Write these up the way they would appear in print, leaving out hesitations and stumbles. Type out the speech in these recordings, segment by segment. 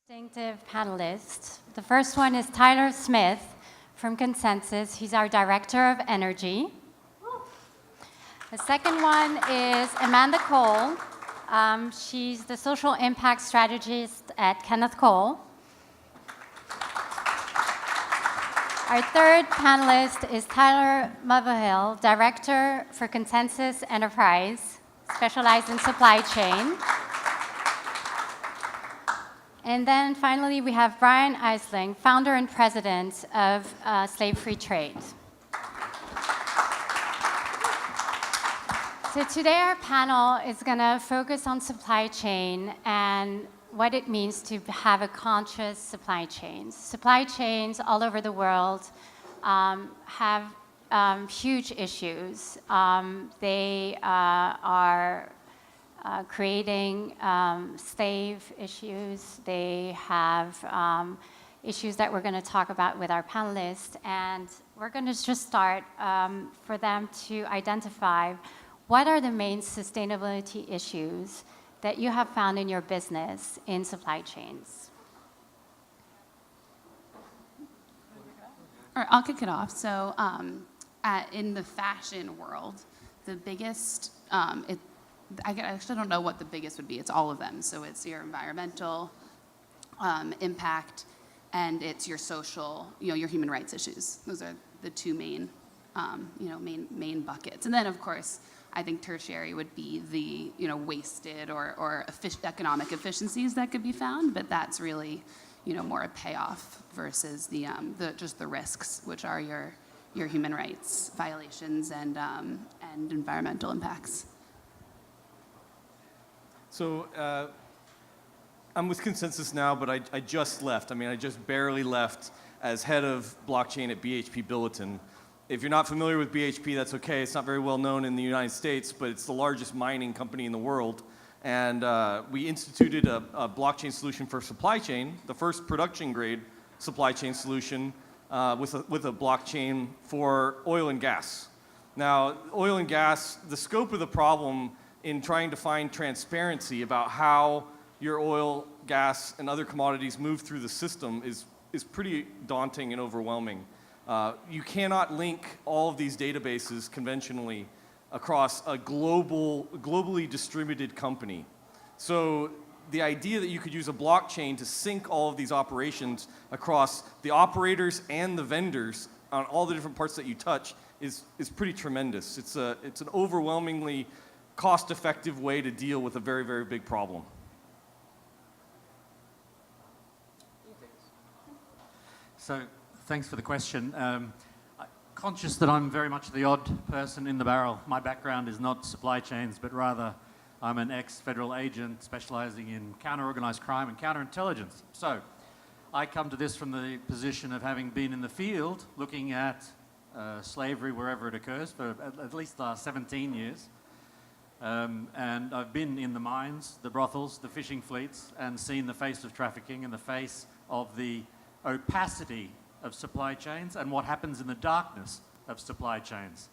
Distinctive panelists. The first one is Tyler Smith from Conscientious. He's our Director of Energy. The second one is Amanda Cole. She's the Social Impact Strategist at Kenneth Cole. Our third panelist is Tyler Motherhill, Director for Conscientious Enterprise, specialized in supply chain. And then finally, we have Brian Eisling, founder and president of Slave Free Trade. So today our panel is going to focus on supply chain and what it means to have a conscious supply chain. Supply chains all over the world have huge issues. They are creating slave issues. They have issues that we're going to talk about with our panelists. And we're going to just start for them to identify what are the main sustainability issues that you have found in your business in supply chains. All right, I'll kick it off. So in the fashion world, the biggest, I actually don't know what the biggest would be. It's all of them. So it's your environmental impact, and it's your social, your human rights issues. Those are the two main, main buckets. And then, of course, I think tertiary would be the, wasted or economic efficiencies that could be found. But that's really, more a payoff versus the just the risks, which are your human rights violations and environmental impacts. So I'm with Conscientious now, but I just left. I just barely left as head of blockchain at BHP Billiton. If you're not familiar with BHP, that's okay. It's not very well known in the United States, but it's the largest mining company in the world. And we instituted a blockchain solution for supply chain, the first production-grade supply chain solution with a blockchain for oil and gas. Now, oil and gas, the scope of the problem in trying to find transparency about how your oil, gas, and other commodities move through the system is pretty daunting and overwhelming. You cannot link all of these databases conventionally across a globally distributed company. So the idea that you could use a blockchain to sync all of these operations across the operators and the vendors on all the different parts that you touch is pretty tremendous. It's an overwhelmingly cost-effective way to deal with a very, very big problem. So, thanks for the question. Conscious that I'm very much the odd person in the barrel. My background is not supply chains, but rather I'm an ex-federal agent specializing in counter-organized crime and counterintelligence. So, I come to this from the position of having been in the field looking at slavery wherever it occurs for at least the last 17 years. And I've been in the mines, the brothels, the fishing fleets, and seen the face of trafficking and the face of the opacity of supply chains and what happens in the darkness of supply chains.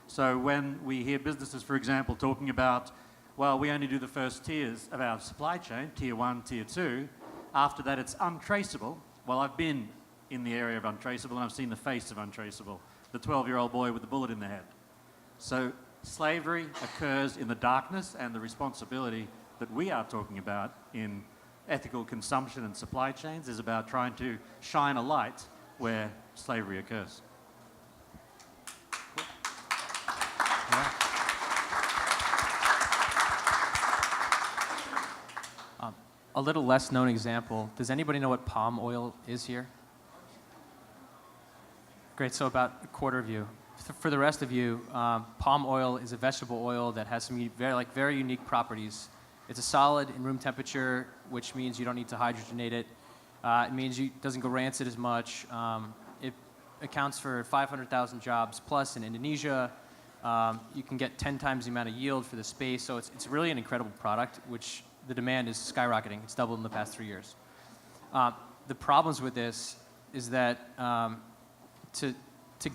So when we hear businesses, for example, talking about, well, we only do the first tiers of our supply chain, tier 1, tier 2, after that it's untraceable. Well, I've been in the area of untraceable and I've seen the face of untraceable, the 12-year-old boy with the bullet in the head. So slavery occurs in the darkness, and the responsibility that we are talking about in ethical consumption and supply chains is about trying to shine a light where slavery occurs. A little less known example. Does anybody know what palm oil is here? Great, so about a quarter of you. For the rest of you, palm oil is a vegetable oil that has some very unique properties. It's a solid in room temperature, which means you don't need to hydrogenate it. It means it doesn't go rancid as much. It accounts for 500,000 jobs plus in Indonesia. You can get 10 times the amount of yield for the space, so it's really an incredible product, which the demand is skyrocketing. It's doubled in the past 3 years. The problems with this is that to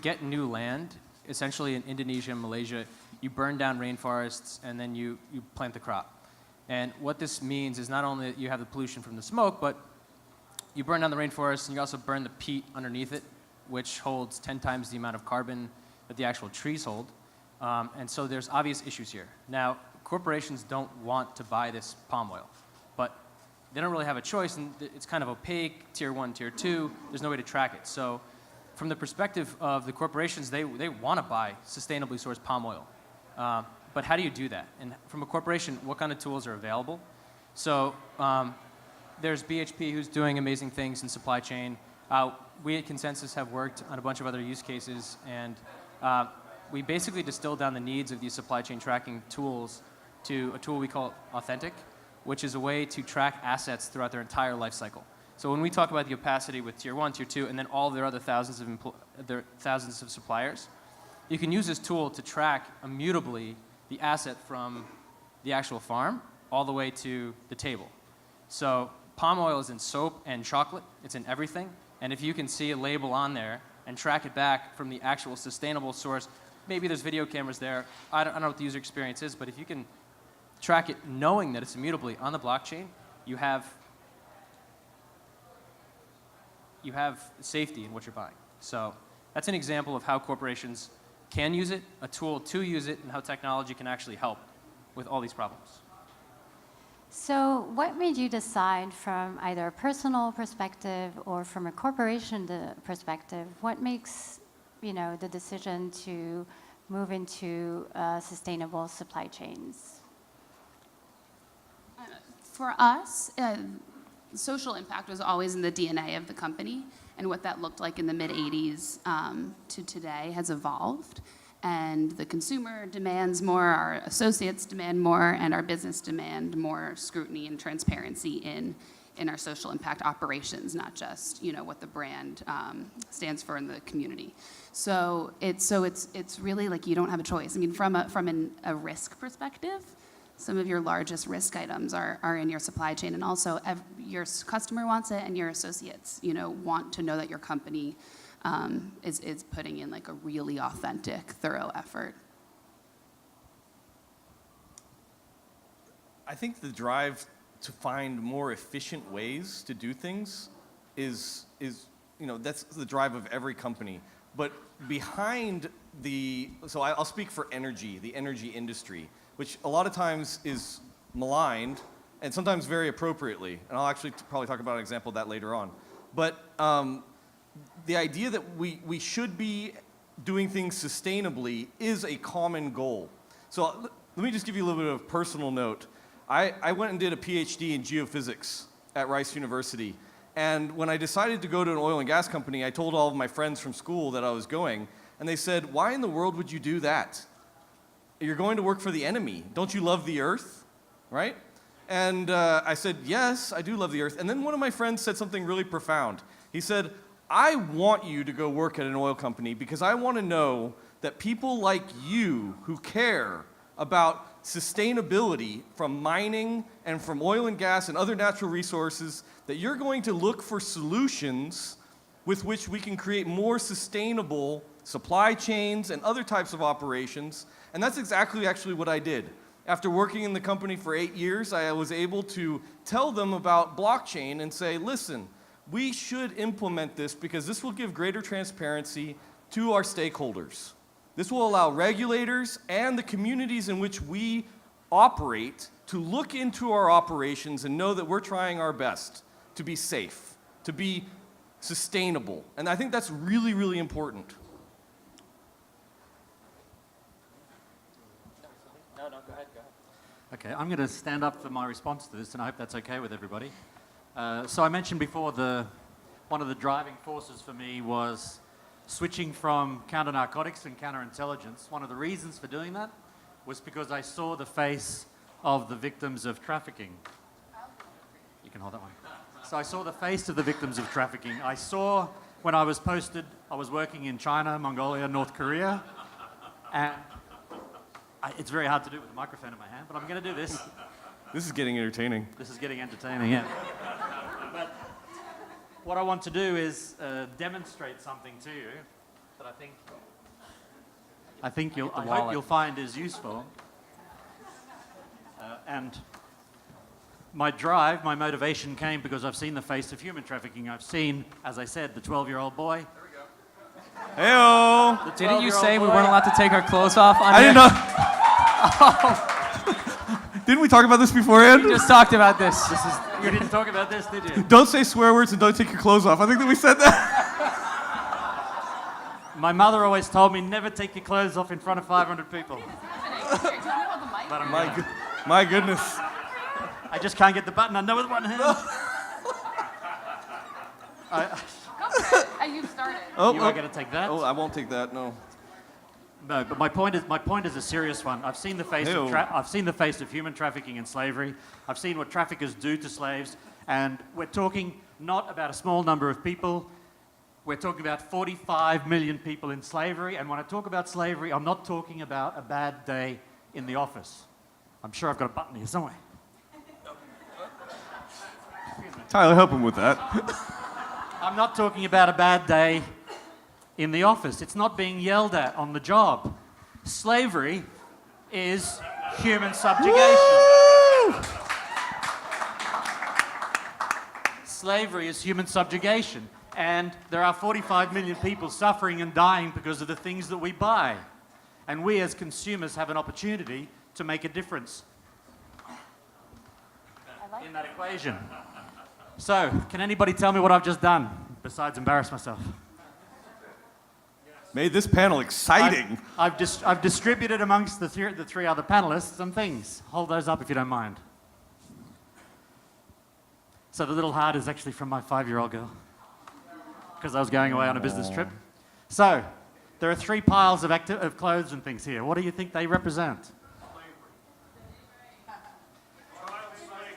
get new land, essentially in Indonesia and Malaysia, you burn down rainforests and then you plant the crop. And what this means is not only that you have the pollution from the smoke, but you burn down the rainforest and you also burn the peat underneath it, which holds 10 times the amount of carbon that the actual trees hold. And so there's obvious issues here. Now, corporations don't want to buy this palm oil, but they don't really have a choice, and it's kind of opaque, tier 1, tier 2, there's no way to track it. So from the perspective of the corporations, they want to buy sustainably sourced palm oil. But how do you do that? And from a corporation, what kind of tools are available? So there's BHP who's doing amazing things in supply chain. We at Conscientious have worked on a bunch of other use cases, and we basically distilled down the needs of these supply chain tracking tools to a tool we call Authentic, which is a way to track assets throughout their entire life cycle. So when we talk about the opacity with tier 1, tier 2, and then all of their other thousands of suppliers, you can use this tool to track immutably the asset from the actual farm all the way to the table. So palm oil is in soap and chocolate. It's in everything. And if you can see a label on there and track it back from the actual sustainable source, maybe there's video cameras there. I don't know what the user experience is, but if you can track it knowing that it's immutably on the blockchain, you have safety in what you're buying. So that's an example of how corporations can use it, a tool to use it, and how technology can actually help with all these problems. So what made you decide, from either a personal perspective or from a corporation perspective, what makes the decision to move into sustainable supply chains? For us, social impact was always in the DNA of the company, and what that looked like in the mid-'80s to today has evolved. And the consumer demands more, our associates demand more, and our business demand more scrutiny and transparency in our social impact operations, not just what the brand stands for in the community. So it's really like you don't have a choice. I mean, from a risk perspective, some of your largest risk items are in your supply chain, and also your customer wants it, and your associates, want to know that your company is putting in like a really authentic, thorough effort. I think the drive to find more efficient ways to do things is that's the drive of every company. But behind so I'll speak for the energy industry, which a lot of times is maligned, and sometimes very appropriately. And I'll actually probably talk about an example of that later on. But the idea that we should be doing things sustainably is a common goal. So let me just give you a little bit of a personal note. I went and did a PhD in geophysics at Rice University. And when I decided to go to an oil and gas company, I told all of my friends from school that I was going, and they said, "Why in the world would you do that? You're going to work for the enemy. Don't you love the earth?" Right? And I said, "Yes, I do love the earth." And then one of my friends said something really profound. He said, "I want you to go work at an oil company because I want to know that people like you who care about sustainability from mining and from oil and gas and other natural resources, that you're going to look for solutions with which we can create more sustainable supply chains and other types of operations." And that's exactly actually what I did. After working in the company for 8 years, I was able to tell them about blockchain and say, "Listen, we should implement this because this will give greater transparency to our stakeholders. This will allow regulators and the communities in which we operate to look into our operations and know that we're trying our best to be safe, to be sustainable." And I think that's really, really important. No, go ahead. Okay, I'm going to stand up for my response to this, and I hope that's okay with everybody. So I mentioned before one of the driving forces for me was switching from counter-narcotics and counterintelligence. One of the reasons for doing that was because I saw the face of the victims of trafficking. You can hold that one. So I saw the face of the victims of trafficking. I saw when I was posted, I was working in China, Mongolia, North Korea, and it's very hard to do with a microphone in my hand, but I'm going to do this. This is getting entertaining. This is getting entertaining, yeah. But what I want to do is demonstrate something to you that I hope you'll find is useful. And my drive, my motivation came because I've seen the face of human trafficking. I've seen, as I said, the 12-year-old boy. Heyo. Didn't you say we weren't allowed to take our clothes off on I here? didn't know. Didn't we talk about this beforehand? We just talked about this. You didn't talk about this, did you? Don't say swear words and don't take your clothes off. I think that we said that. My mother always told me never take your clothes off in front of 500 people. But I'm gonna. My goodness. I just can't get the button. I know with one hand. You started. You are going to take that? Oh, I won't take that. No. No, but my point is a serious one. I've seen the face of I've seen the face of human trafficking and slavery. I've seen what traffickers do to slaves, and we're talking not about a small number of people. We're talking about 45 million people in slavery, and when I talk about slavery, I'm not talking about a bad day in the office. I'm sure I've got a button here somewhere. Tyler, help him with that. I'm not talking about a bad day in the office. It's not being yelled at on the job. Slavery is human subjugation. Slavery is human subjugation. And there are 45 million people suffering and dying because of the things that we buy. And we as consumers have an opportunity to make a difference in that equation. So, can anybody tell me what I've just done, besides embarrass myself? Made this panel exciting. I've distributed amongst the three other panelists some things. Hold those up if you don't mind. So the little heart is actually from my 5-year-old girl, because I was going away on a business trip. So, there are 3 piles of clothes and things here. What do you think they represent?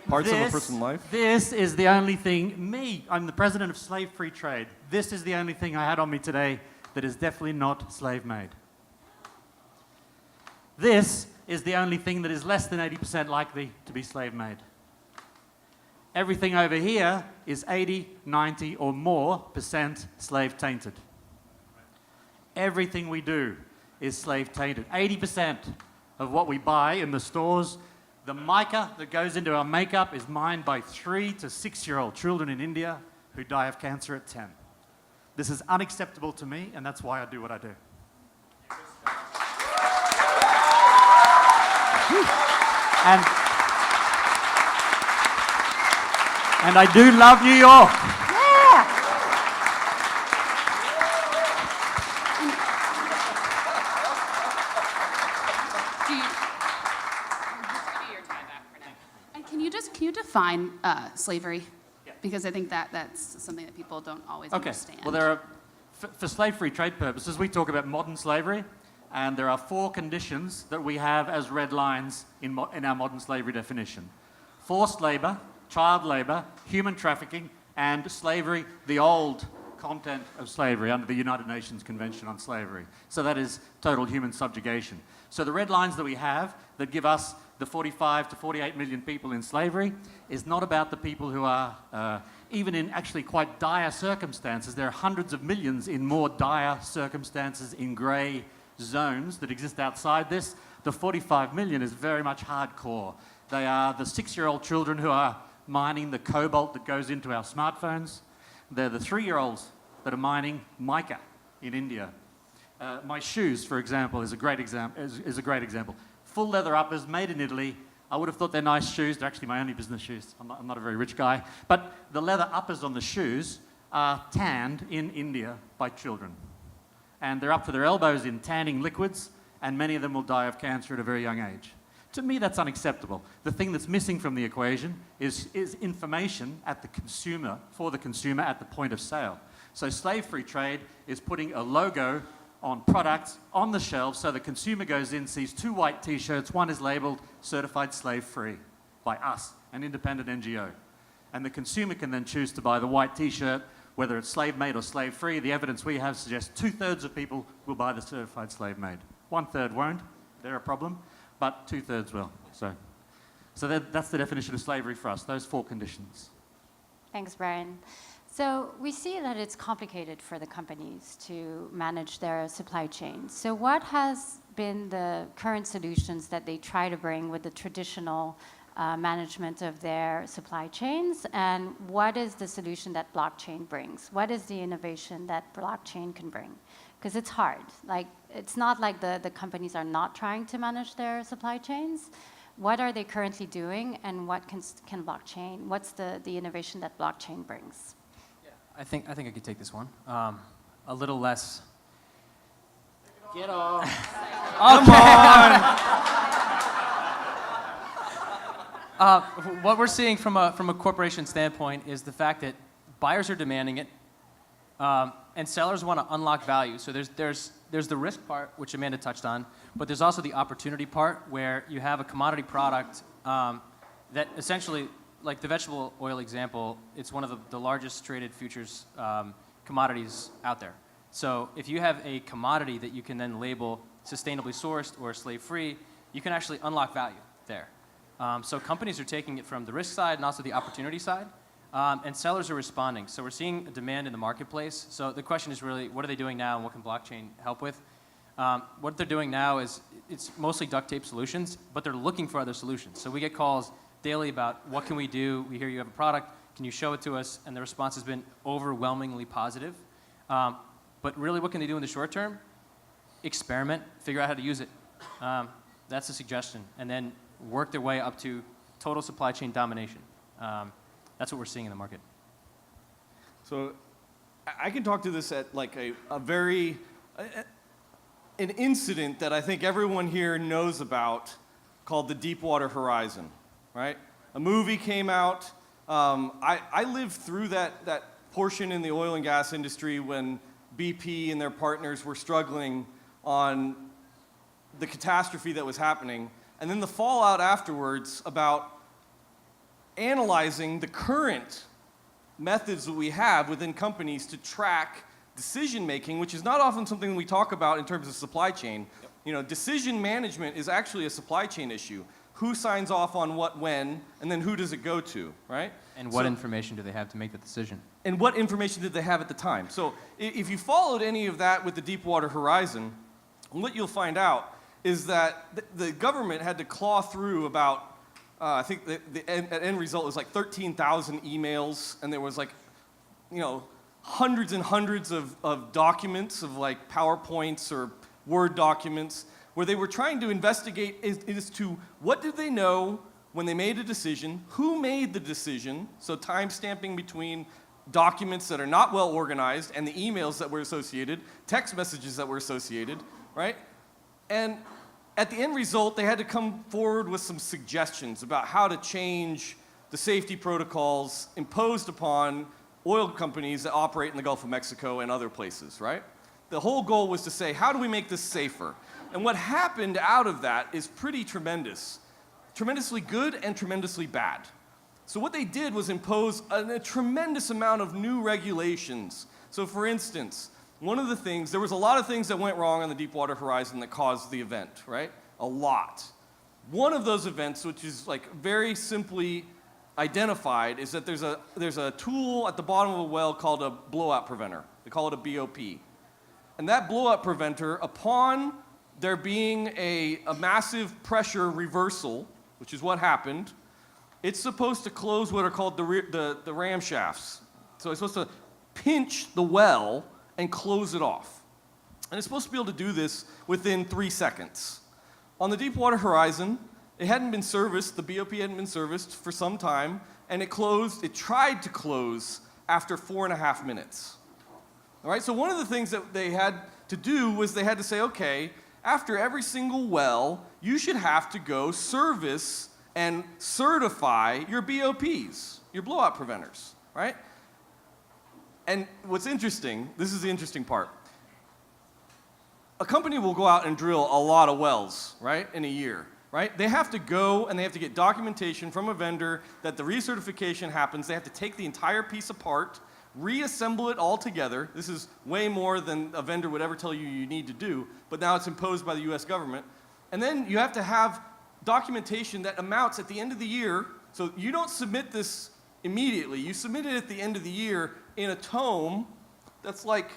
Parts of a person's life. This is the only thing, I'm the president of Slave Free Trade. This is the only thing I had on me today that is definitely not slave-made. This is the only thing that is less than 80% likely to be slave-made. Everything over here is 80, 90 or more percent slave-tainted. Everything we do is slave-tainted. 80% of what we buy in the stores, the mica that goes into our makeup is mined by 3 to 6-year-old children in India who die of cancer at 10. This is unacceptable to me, and that's why I do what I do. And I do love New York. And can you define slavery? Because I think that's something that people don't always understand. Well, there are, for slave-free trade purposes, we talk about modern slavery, and there are 4 conditions that we have as red lines in our modern slavery definition. Forced labor, child labor, human trafficking, and slavery, the old content of slavery under the United Nations Convention on Slavery. So that is total human subjugation. So the red lines that we have that give us the 45 to 48 million people in slavery is not about the people who are even in actually quite dire circumstances. There are hundreds of millions in more dire circumstances in grey zones that exist outside this. The 45 million is very much hardcore. They are the 6-year-old children who are mining the cobalt that goes into our smartphones. They're the 3-year-olds that are mining mica in India. My shoes, for example, is a great example. Full leather uppers made in Italy. I would have thought they're nice shoes. They're actually my only business shoes. I'm not a very rich guy. But the leather uppers on the shoes are tanned in India by children. And they're up to their elbows in tanning liquids, and many of them will die of cancer at a very young age. To me, that's unacceptable. The thing that's missing from the equation is information at the consumer, for the consumer at the point of sale. So slave-free trade is putting a logo on products on the shelves so the consumer goes in, sees 2 white t-shirts, one is labeled certified slave-free by us, an independent NGO. And the consumer can then choose to buy the white t-shirt, whether it's slave-made or slave-free. The evidence we have suggests 2/3 of people will buy the certified slave-made. 1/3 won't, they're a problem, but 2/3 will. So that's the definition of slavery for us, those 4 conditions. Thanks, Brian. So we see that it's complicated for the companies to manage their supply chains. So what has been the current solutions that they try to bring with the traditional management of their supply chains, and what is the solution that blockchain brings? What is the innovation that blockchain can bring? Because it's hard. Like, it's not like the companies are not trying to manage their supply chains. What are they currently doing, and what can blockchain, what's the innovation that blockchain brings? Yeah, I think I could take this one. A little less. Get off. Come on! What we're seeing from a corporation standpoint is the fact that buyers are demanding it, and sellers want to unlock value. So there's the risk part, which Amanda touched on, but there's also the opportunity part where you have a commodity product that essentially, like the vegetable oil example, it's one of the largest traded futures commodities out there. So if you have a commodity that you can then label sustainably sourced or slave-free, you can actually unlock value there. So companies are taking it from the risk side and also the opportunity side, and sellers are responding. So we're seeing a demand in the marketplace. So the question is really, what are they doing now and what can blockchain help with? What they're doing now is it's mostly duct tape solutions, but they're looking for other solutions. So we get calls daily about what can we do? We hear you have a product. Can you show it to us? And the response has been overwhelmingly positive. But really, what can they do in the short term? Experiment, figure out how to use it. That's a suggestion. And then work their way up to total supply chain domination. That's what we're seeing in the market. So I can talk to this at like an incident that I think everyone here knows about called the Deepwater Horizon, right? A movie came out. I lived through that portion in the oil and gas industry when BP and their partners were struggling on the catastrophe that was happening, and then the fallout afterwards about analyzing the current methods that we have within companies to track decision making, which is not often something we talk about in terms of supply chain. Yep. You know, decision management is actually a supply chain issue. Who signs off on what when, and then who does it go to, right? And what information do they have to make the decision? And what information did they have at the time? So if you followed any of that with the Deepwater Horizon, what you'll find out is that the government had to claw through about, I think the end result was like 13,000 emails, and there was like, you know, hundreds and hundreds of documents of like PowerPoints or Word documents where they were trying to investigate as to what did they know when they made a decision, who made the decision, so time stamping between documents that are not well organized and the emails that were associated, text messages that were associated, right? And at the end result, they had to come forward with some suggestions about how to change the safety protocols imposed upon oil companies that operate in the Gulf of Mexico and other places, right? The whole goal was to say, how do we make this safer? And what happened out of that is pretty tremendous. Tremendously good and tremendously bad. So what they did was impose a tremendous amount of new regulations. So for instance, one of the things, there was a lot of things that went wrong on the Deepwater Horizon that caused the event, right? A lot. One of those events, which is like very simply identified, is that there's a tool at the bottom of a well called a blowout preventer. They call it a BOP. And that blowout preventer, upon there being a massive pressure reversal, which is what happened, it's supposed to close what are called the ram shafts. So it's supposed to pinch the well and close it off. And it's supposed to be able to do this within 3 seconds. On the Deepwater Horizon, it hadn't been serviced, the BOP hadn't been serviced for some time, and it tried to close after 4.5 minutes. All right, so one of the things that they had to do was they had to say, okay, after every single well, you should have to go service and certify your BOPs, your blowout preventers, right? And what's interesting, this is the interesting part. A company will go out and drill a lot of wells, right, in a year, right? They have to go and they have to get documentation from a vendor that the recertification happens. They have to take the entire piece apart, reassemble it all together. This is way more than a vendor would ever tell you you need to do, but now it's imposed by the US government. And then you have to have documentation that amounts at the end of the year, so you don't submit this immediately. You submit it at the end of the year in a tome that's like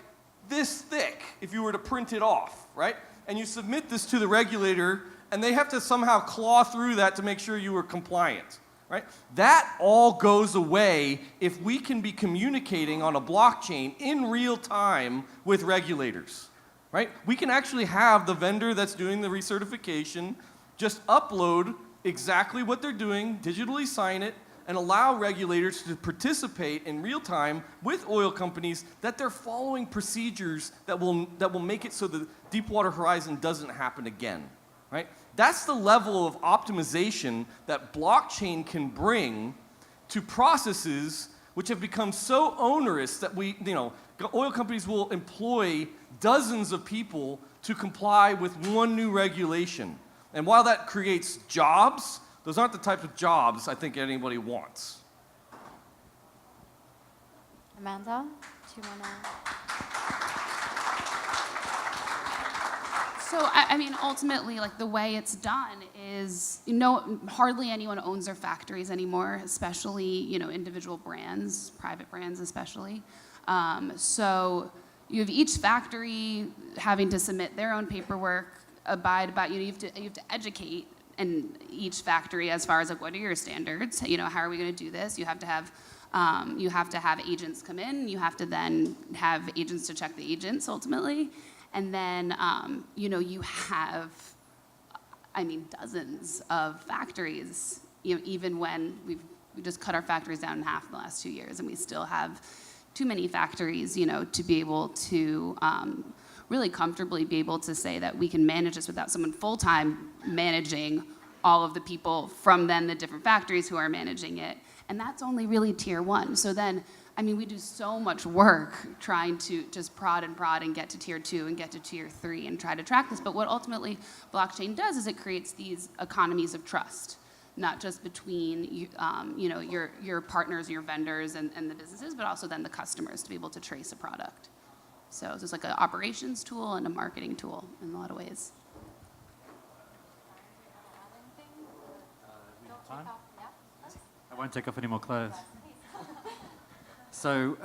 this thick if you were to print it off, right? And you submit this to the regulator and they have to somehow claw through that to make sure you are compliant, right? That all goes away if we can be communicating on a blockchain in real time with regulators, right? We can actually have the vendor that's doing the recertification just upload exactly what they're doing, digitally sign it, and allow regulators to participate in real time with oil companies that they're following procedures that will make it so the Deepwater Horizon doesn't happen again, right? That's the level of optimization that blockchain can bring to processes which have become so onerous that oil companies will employ dozens of people to comply with one new regulation. And while that creates jobs, those aren't the types of jobs I think anybody wants. Amanda, do you want to? So, I mean, ultimately, like, the way it's done is, hardly anyone owns their factories anymore, especially, individual brands, private brands especially. So you have each factory having to submit their own paperwork, abide by, you have to educate in each factory as far as, like, what are your standards? How are we going to do this? You have to have agents come in. You have to then have agents to check the agents ultimately. And then, you have, dozens of factories, even when we just cut our factories down in half in the last 2 years, and we still have too many factories, to be able to really comfortably be able to say that we can manage this without someone full-time managing all of the people from then the different factories who are managing it. And that's only really tier 1. So then, we do so much work trying to just prod and get to tier 2 and get to tier 3 and try to track this. But what ultimately blockchain does is it creates these economies of trust, not just between your partners, your vendors, and the businesses, but also then the customers to be able to trace a product. So it's just like an operations tool and a marketing tool in a lot of ways. I won't take off any more clothes. So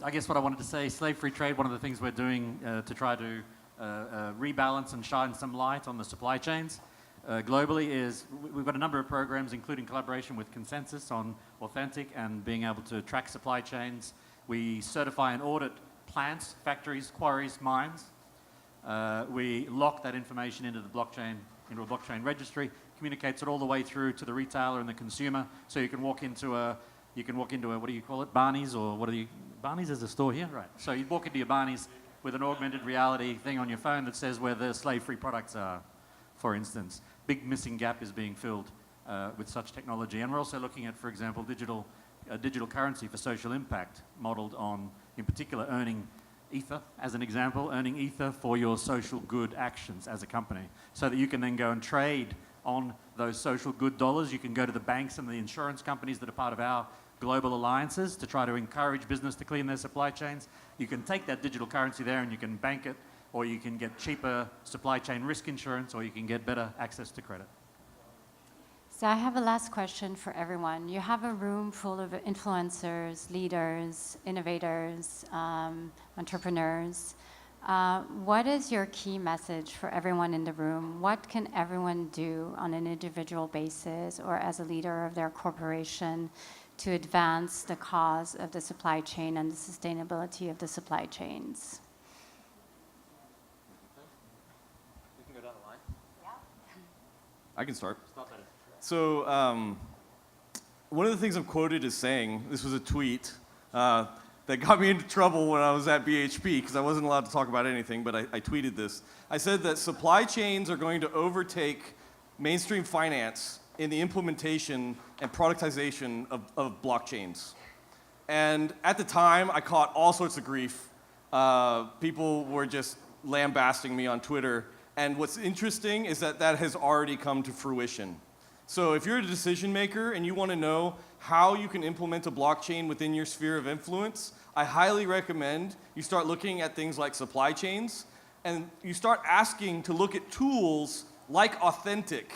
I guess what I wanted to say, slave-free trade, one of the things we're doing to try to rebalance and shine some light on the supply chains globally is we've got a number of programs, including collaboration with Conscientious on authentic and being able to track supply chains. We certify and audit plants, factories, quarries, mines. We lock that information into a blockchain registry, communicates it all the way through to the retailer and the consumer. So you can walk into a what do you call it, Barney's, or Barney's is a store here, right? So you walk into your Barney's with an augmented reality thing on your phone that says where the slave-free products are, for instance. Big missing gap is being filled with such technology. And we're also looking at, for example, digital currency for social impact, modeled on, in particular, earning Ether, as an example, earning Ether for your social good actions as a company, so that you can then go and trade on those social good dollars. You can go to the banks and the insurance companies that are part of our global alliances to try to encourage business to clean their supply chains. You can take that digital currency there and you can bank it, or you can get cheaper supply chain risk insurance, or you can get better access to credit. So I have a last question for everyone. You have a room full of influencers, leaders, innovators, entrepreneurs. What is your key message for everyone in the room? What can everyone do on an individual basis or as a leader of their corporation to advance the cause of the supply chain and the sustainability of the supply chains? We can go down the line. Yeah. I can start. So one of the things I'm quoted as saying, this was a tweet, that got me into trouble when I was at BHP because I wasn't allowed to talk about anything, but I tweeted this. I said that supply chains are going to overtake mainstream finance in the implementation and productization of blockchains. And at the time, I caught all sorts of grief. People were just lambasting me on Twitter. And what's interesting is that has already come to fruition. So if you're a decision maker and you want to know how you can implement a blockchain within your sphere of influence, I highly recommend you start looking at things like supply chains, and you start asking to look at tools like Authentic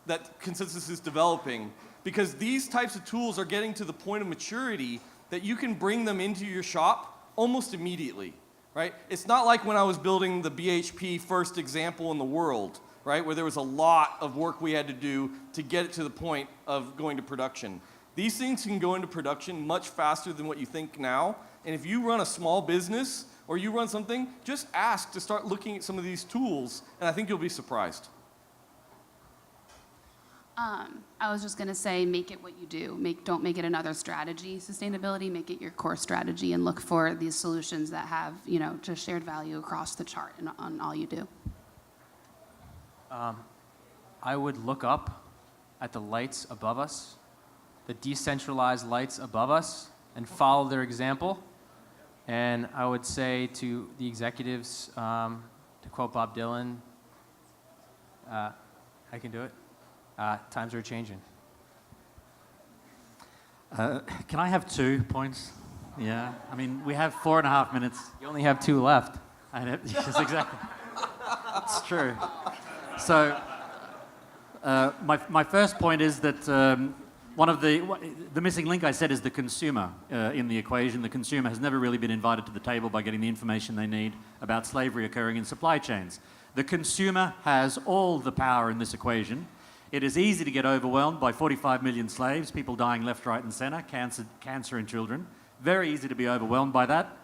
that Conscientious is developing, because these types of tools are getting to the point of maturity that you can bring them into your shop almost immediately, right? It's not like when I was building the BHP first example in the world, right? Where there was a lot of work we had to do to get it to the point of going to production. These things can go into production much faster than what you think now. And if you run a small business or you run something, just ask to start looking at some of these tools, and I think you'll be surprised. I was just going to say, make it what you do. Don't make it another strategy, sustainability. Make it your core strategy and look for these solutions that have, just shared value across the chart and on all you do. I would look up at the lights above us, the decentralized lights above us, and follow their example. And I would say to the executives, to quote Bob Dylan, I can do it. Times are changing. Can I have 2 points? Yeah. I mean, we have 4.5 minutes. You only have 2 left. Yes, exactly. It's true. So, my first point is that one of the missing link I said is the consumer in the equation. The consumer has never really been invited to the table by getting the information they need about slavery occurring in supply chains. The consumer has all the power in this equation. It is easy to get overwhelmed by 45 million slaves, people dying left, right, and center, cancer in children. Very easy to be overwhelmed by that.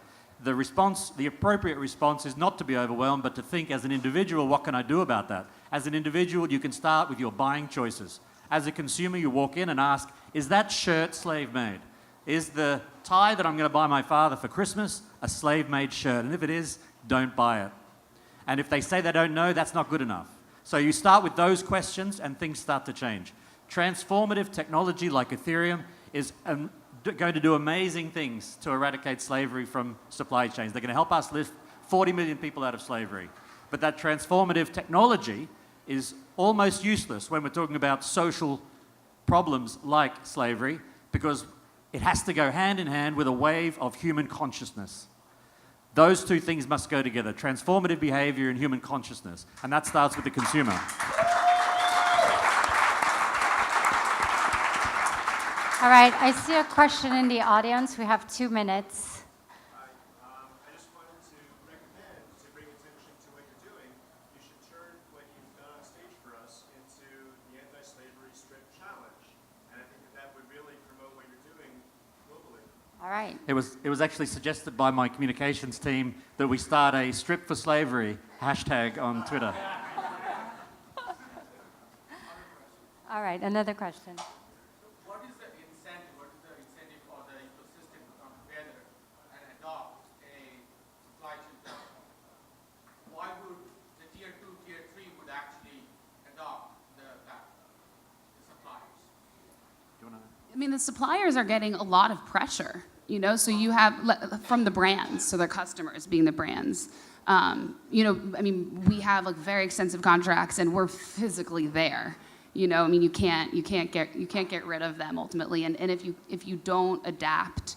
The appropriate response is not to be overwhelmed, but to think as an individual, what can I do about that? As an individual, you can start with your buying choices. As a consumer, you walk in and ask, is that shirt slave-made? Is the tie that I'm going to buy my father for Christmas a slave-made shirt? And if it is, don't buy it. And if they say they don't know, that's not good enough. So you start with those questions and things start to change. Transformative technology like Ethereum is going to do amazing things to eradicate slavery from supply chains. They're going to help us lift 40 million people out of slavery. But that transformative technology is almost useless when we're talking about social problems like slavery, because it has to go hand in hand with a wave of human consciousness. Those 2 things must go together, transformative behavior and human consciousness, and that starts with the consumer. All right, I see a question in the audience. We have 2 minutes. I just wanted to recommend, to bring attention to what you're doing, you should turn what you've done on stage for us into the Anti-Slavery Strip Challenge. And I think that would really promote what you're doing globally. All right. It was actually suggested by my communications team that we start a Strip for Slavery hashtag on Twitter. All right, another question. What is the incentive for the ecosystem to come together and adopt a supply chain platform? Why would the tier 2, tier 3 would actually adopt the suppliers? I mean, the suppliers are getting a lot of pressure, so you have from the brands, so their customers being the brands. We have very extensive contracts and we're physically there. You can't get rid of them ultimately. And if you don't adapt,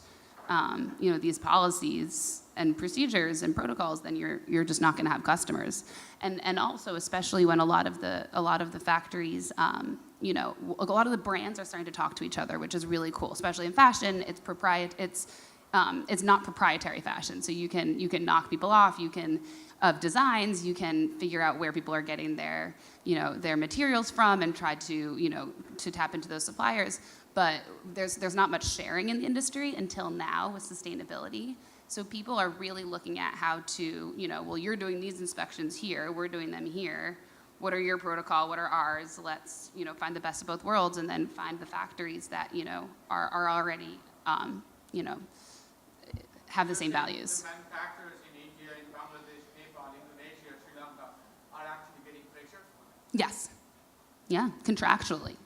these policies and procedures and protocols, then you're just not going to have customers. And also, especially when a lot of the factories, a lot of the brands are starting to talk to each other, which is really cool. Especially in fashion, it's not proprietary fashion, so you can knock people off. Of designs, you can figure out where people are getting their materials from and try to tap into those suppliers. But there's not much sharing in the industry until now with sustainability. So people are really looking at how to, you're doing these inspections here, we're doing them here. What are your protocol? What are ours? Let's, find the best of both worlds and then find the factories that, are already, have the same values. The manufacturers in India, in Bangladesh, Nepal, Indonesia, Sri Lanka are actually getting pressure Yes. Yeah, contractually.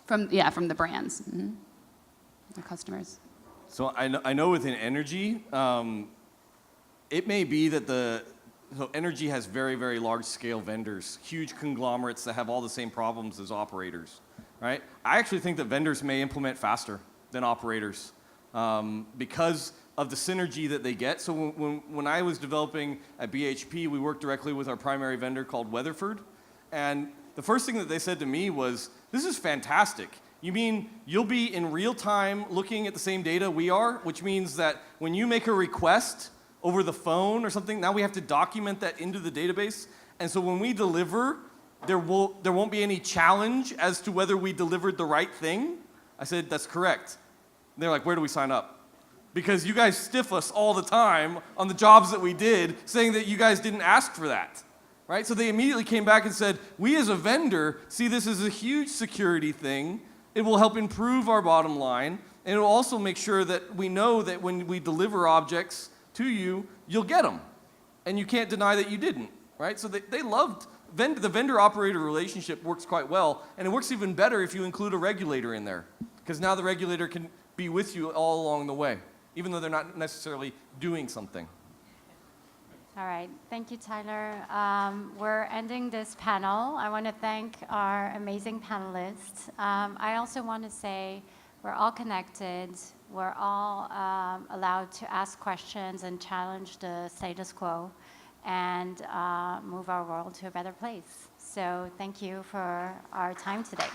from the buyers. From the brands, their customers. So I know within energy, it may be that energy has very, very large scale vendors, huge conglomerates that have all the same problems as operators, right? I actually think that vendors may implement faster than operators because of the synergy that they get. So when I was developing at BHP, we worked directly with our primary vendor called Weatherford. And the first thing that they said to me was, this is fantastic. You mean you'll be in real time looking at the same data we are, which means that when you make a request over the phone or something, now we have to document that into the database. And so when we deliver, there won't be any challenge as to whether we delivered the right thing. I said, that's correct. They're like, where do we sign up? Because you guys stiff us all the time on the jobs that we did, saying that you guys didn't ask for that, right? So they immediately came back and said, we as a vendor see this as a huge security thing. It will help improve our bottom line, and it will also make sure that we know that when we deliver objects to you, you'll get them, and you can't deny that you didn't, right? So they loved, the vendor-operator relationship works quite well, and it works even better if you include a regulator in there, because now the regulator can be with you all along the way, even though they're not necessarily doing something. All right, thank you, Tyler. We're ending this panel. I want to thank our amazing panelists. I also want to say we're all connected. We're all allowed to ask questions and challenge the status quo and move our world to a better place. So thank you for our time today.